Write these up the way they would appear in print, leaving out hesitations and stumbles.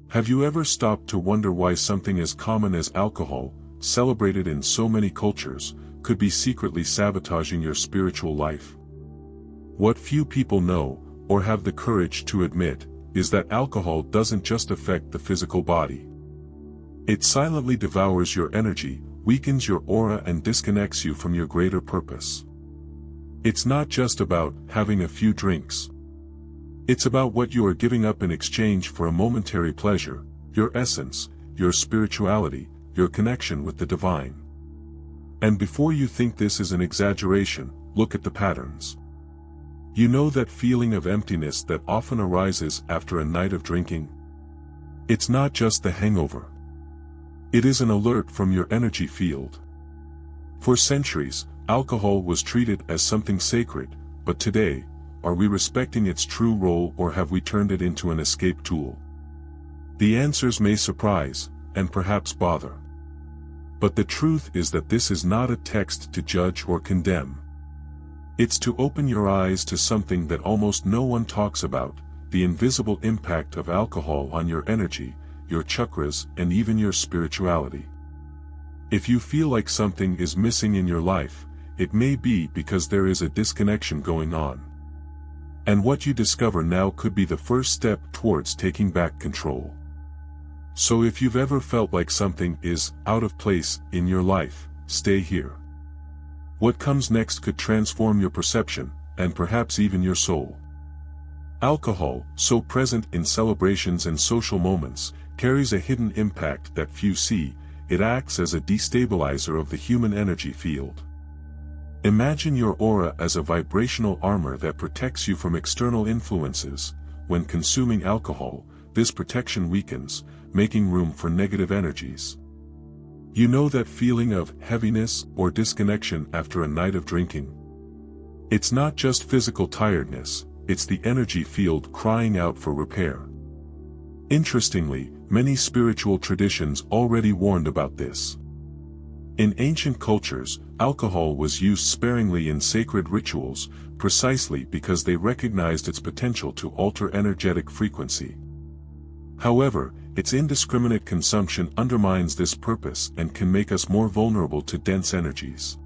Have you ever stopped to wonder why something as common as alcohol, celebrated in so many cultures, could be secretly sabotaging your spiritual life? What few people know, or have the courage to admit, is that alcohol doesn't just affect the physical body. It silently devours your energy, weakens your aura and disconnects you from your greater purpose. It's not just about having a few drinks. It's about what you are giving up in exchange for a momentary pleasure, your essence, your spirituality, your connection with the divine. And before you think this is an exaggeration, look at the patterns. You know that feeling of emptiness that often arises after a night of drinking? It's not just the hangover. It is an alert from your energy field. For centuries, alcohol was treated as something sacred, but today, are we respecting its true role or have we turned it into an escape tool? The answers may surprise, and perhaps bother. But the truth is that this is not a text to judge or condemn. It's to open your eyes to something that almost no one talks about, the invisible impact of alcohol on your energy, your chakras, and even your spirituality. If you feel like something is missing in your life, it may be because there is a disconnection going on. And what you discover now could be the first step towards taking back control. So if you've ever felt like something is out of place in your life, stay here. What comes next could transform your perception, and perhaps even your soul. Alcohol, so present in celebrations and social moments, carries a hidden impact that few see. It acts as a destabilizer of the human energy field. Imagine your aura as a vibrational armor that protects you from external influences. When consuming alcohol, this protection weakens, making room for negative energies. You know that feeling of heaviness or disconnection after a night of drinking? It's not just physical tiredness, it's the energy field crying out for repair. Interestingly, many spiritual traditions already warned about this. In ancient cultures, alcohol was used sparingly in sacred rituals, precisely because they recognized its potential to alter energetic frequency. However, its indiscriminate consumption undermines this purpose and can make us more vulnerable to dense energies.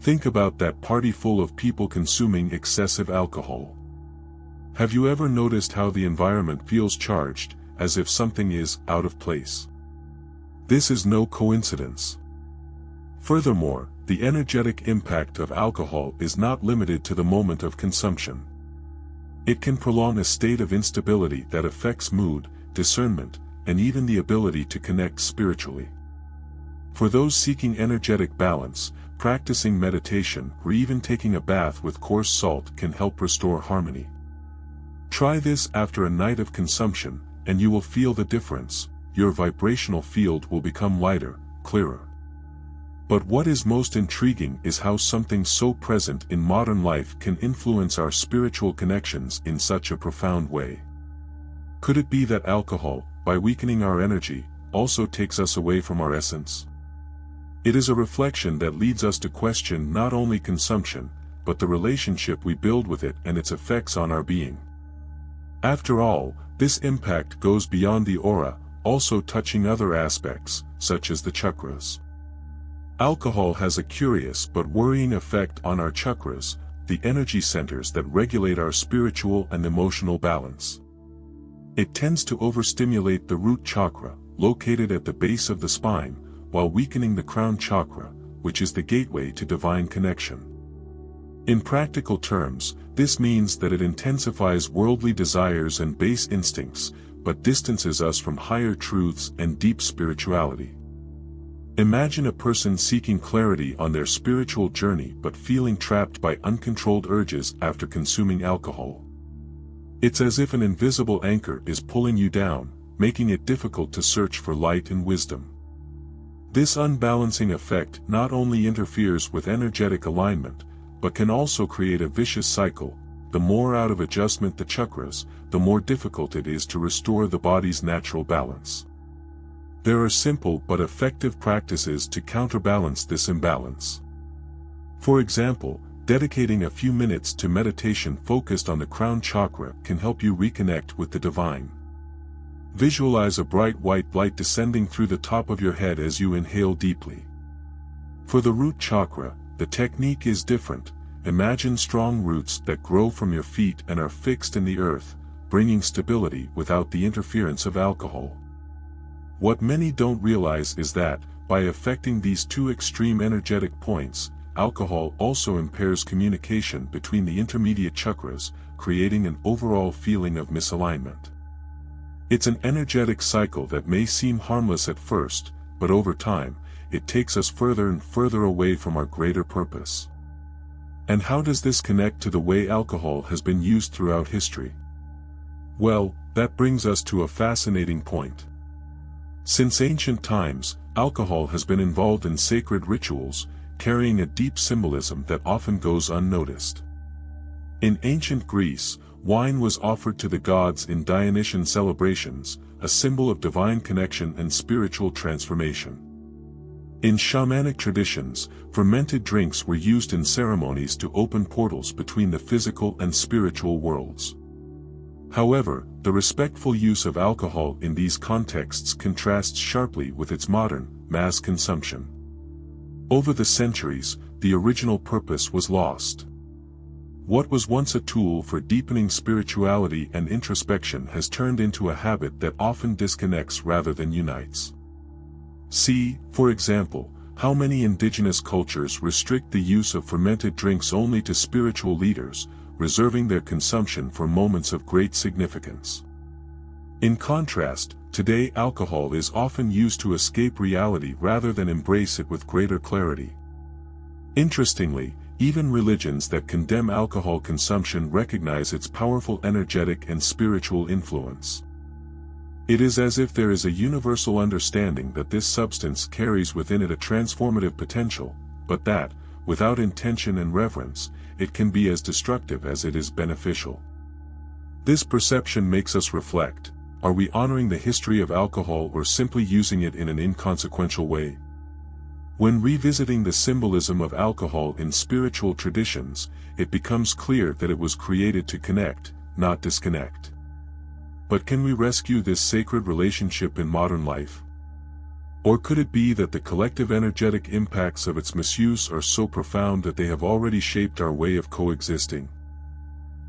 Think about that party full of people consuming excessive alcohol. Have you ever noticed how the environment feels charged, as if something is out of place? This is no coincidence. Furthermore, the energetic impact of alcohol is not limited to the moment of consumption. It can prolong a state of instability that affects mood, discernment, and even the ability to connect spiritually. For those seeking energetic balance, practicing meditation or even taking a bath with coarse salt can help restore harmony. Try this after a night of consumption, and you will feel the difference. Your vibrational field will become lighter, clearer. But what is most intriguing is how something so present in modern life can influence our spiritual connections in such a profound way. Could it be that alcohol, by weakening our energy, also takes us away from our essence? It is a reflection that leads us to question not only consumption, but the relationship we build with it and its effects on our being. After all, this impact goes beyond the aura, also touching other aspects, such as the chakras. Alcohol has a curious but worrying effect on our chakras, the energy centers that regulate our spiritual and emotional balance. It tends to overstimulate the root chakra, located at the base of the spine, while weakening the crown chakra, which is the gateway to divine connection. In practical terms, this means that it intensifies worldly desires and base instincts, but distances us from higher truths and deep spirituality. Imagine a person seeking clarity on their spiritual journey but feeling trapped by uncontrolled urges after consuming alcohol. It's as if an invisible anchor is pulling you down, making it difficult to search for light and wisdom. This unbalancing effect not only interferes with energetic alignment, but can also create a vicious cycle. The more out of adjustment the chakras, the more difficult it is to restore the body's natural balance. There are simple but effective practices to counterbalance this imbalance. For example, dedicating a few minutes to meditation focused on the crown chakra can help you reconnect with the divine. Visualize a bright white light descending through the top of your head as you inhale deeply. For the root chakra, the technique is different. Imagine strong roots that grow from your feet and are fixed in the earth, bringing stability without the interference of alcohol. What many don't realize is that, by affecting these two extreme energetic points, alcohol also impairs communication between the intermediate chakras, creating an overall feeling of misalignment. It's an energetic cycle that may seem harmless at first, but over time, it takes us further and further away from our greater purpose. And how does this connect to the way alcohol has been used throughout history? Well, that brings us to a fascinating point. Since ancient times, alcohol has been involved in sacred rituals, carrying a deep symbolism that often goes unnoticed. In ancient Greece, wine was offered to the gods in Dionysian celebrations, a symbol of divine connection and spiritual transformation. In shamanic traditions, fermented drinks were used in ceremonies to open portals between the physical and spiritual worlds. However, the respectful use of alcohol in these contexts contrasts sharply with its modern, mass consumption. Over the centuries, the original purpose was lost. What was once a tool for deepening spirituality and introspection has turned into a habit that often disconnects rather than unites. See, for example, how many indigenous cultures restrict the use of fermented drinks only to spiritual leaders, reserving their consumption for moments of great significance. In contrast, today alcohol is often used to escape reality rather than embrace it with greater clarity. Interestingly, even religions that condemn alcohol consumption recognize its powerful energetic and spiritual influence. It is as if there is a universal understanding that this substance carries within it a transformative potential, but that, without intention and reverence, it can be as destructive as it is beneficial. This perception makes us reflect: are we honoring the history of alcohol or simply using it in an inconsequential way? When revisiting the symbolism of alcohol in spiritual traditions, it becomes clear that it was created to connect, not disconnect. But can we rescue this sacred relationship in modern life? Or could it be that the collective energetic impacts of its misuse are so profound that they have already shaped our way of coexisting?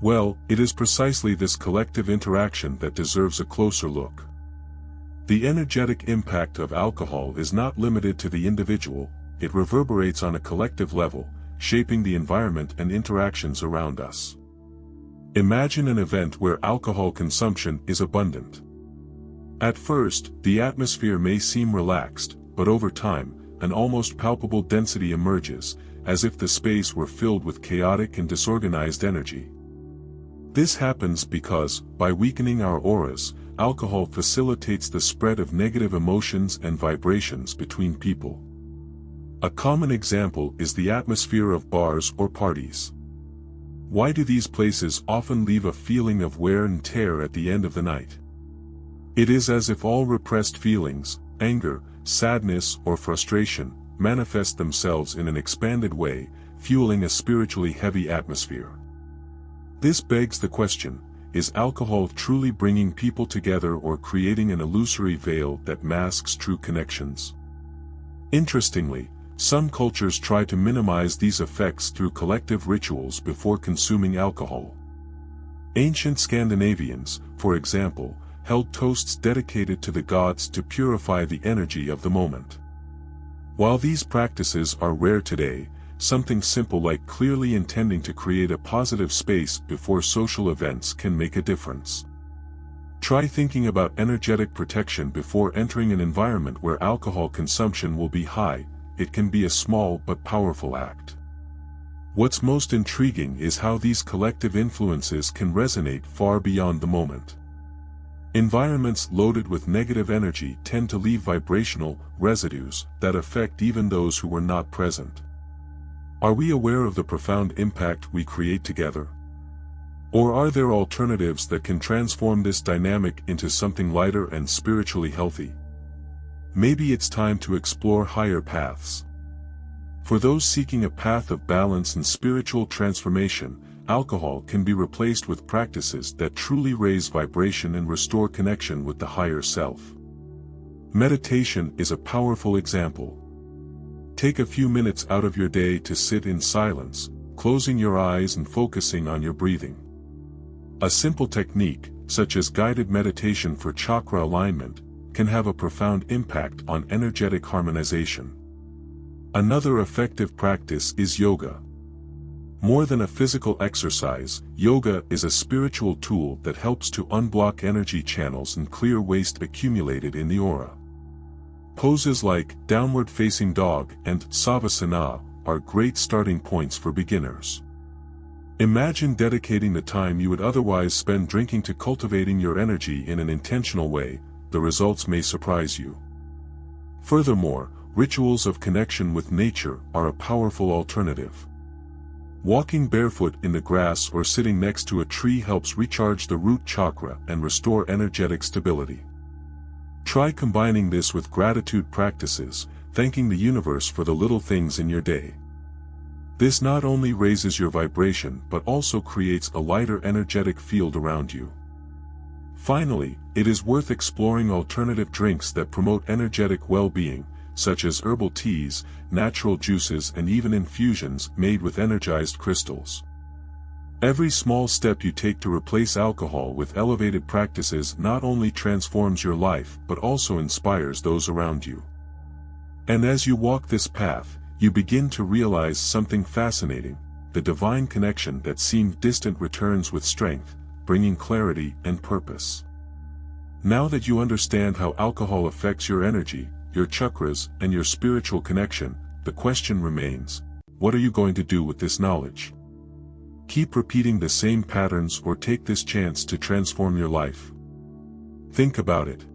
Well, it is precisely this collective interaction that deserves a closer look. The energetic impact of alcohol is not limited to the individual, it reverberates on a collective level, shaping the environment and interactions around us. Imagine an event where alcohol consumption is abundant. At first, the atmosphere may seem relaxed, but over time, an almost palpable density emerges, as if the space were filled with chaotic and disorganized energy. This happens because, by weakening our auras, alcohol facilitates the spread of negative emotions and vibrations between people. A common example is the atmosphere of bars or parties. Why do these places often leave a feeling of wear and tear at the end of the night? It is as if all repressed feelings, anger, sadness, or frustration, manifest themselves in an expanded way, fueling a spiritually heavy atmosphere. This begs the question: is alcohol truly bringing people together or creating an illusory veil that masks true connections? Interestingly, some cultures try to minimize these effects through collective rituals before consuming alcohol. Ancient Scandinavians, for example, held toasts dedicated to the gods to purify the energy of the moment. While these practices are rare today, something simple like clearly intending to create a positive space before social events can make a difference. Try thinking about energetic protection before entering an environment where alcohol consumption will be high. It can be a small but powerful act. What's most intriguing is how these collective influences can resonate far beyond the moment. Environments loaded with negative energy tend to leave vibrational residues that affect even those who were not present. Are we aware of the profound impact we create together? Or are there alternatives that can transform this dynamic into something lighter and spiritually healthy? Maybe it's time to explore higher paths. For those seeking a path of balance and spiritual transformation, alcohol can be replaced with practices that truly raise vibration and restore connection with the higher self. Meditation is a powerful example. Take a few minutes out of your day to sit in silence, closing your eyes and focusing on your breathing. A simple technique, such as guided meditation for chakra alignment, can have a profound impact on energetic harmonization. Another effective practice is yoga. More than a physical exercise, yoga is a spiritual tool that helps to unblock energy channels and clear waste accumulated in the aura. Poses like downward-facing dog and savasana are great starting points for beginners. Imagine dedicating the time you would otherwise spend drinking to cultivating your energy in an intentional way. The results may surprise you. Furthermore, rituals of connection with nature are a powerful alternative. Walking barefoot in the grass or sitting next to a tree helps recharge the root chakra and restore energetic stability. Try combining this with gratitude practices, thanking the universe for the little things in your day. This not only raises your vibration but also creates a lighter energetic field around you. Finally, it is worth exploring alternative drinks that promote energetic well-being, such as herbal teas, natural juices and even infusions made with energized crystals. Every small step you take to replace alcohol with elevated practices not only transforms your life but also inspires those around you. And as you walk this path, you begin to realize something fascinating: the divine connection that seemed distant returns with strength, bringing clarity and purpose. Now that you understand how alcohol affects your energy, your chakras, and your spiritual connection, the question remains: what are you going to do with this knowledge? Keep repeating the same patterns or take this chance to transform your life? Think about it.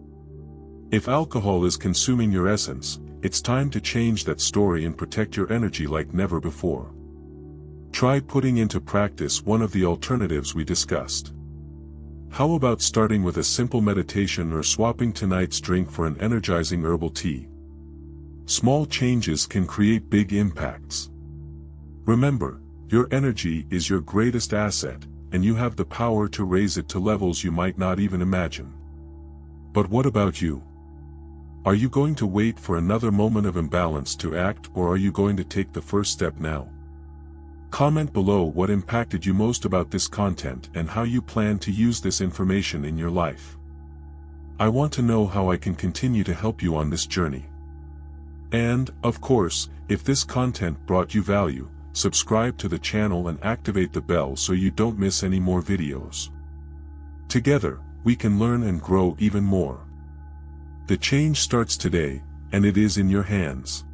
If alcohol is consuming your essence, it's time to change that story and protect your energy like never before. Try putting into practice one of the alternatives we discussed. How about starting with a simple meditation or swapping tonight's drink for an energizing herbal tea? Small changes can create big impacts. Remember, your energy is your greatest asset, and you have the power to raise it to levels you might not even imagine. But what about you? Are you going to wait for another moment of imbalance to act, or are you going to take the first step now? Comment below what impacted you most about this content and how you plan to use this information in your life. I want to know how I can continue to help you on this journey. And, of course, if this content brought you value, subscribe to the channel and activate the bell so you don't miss any more videos. Together, we can learn and grow even more. The change starts today, and it is in your hands.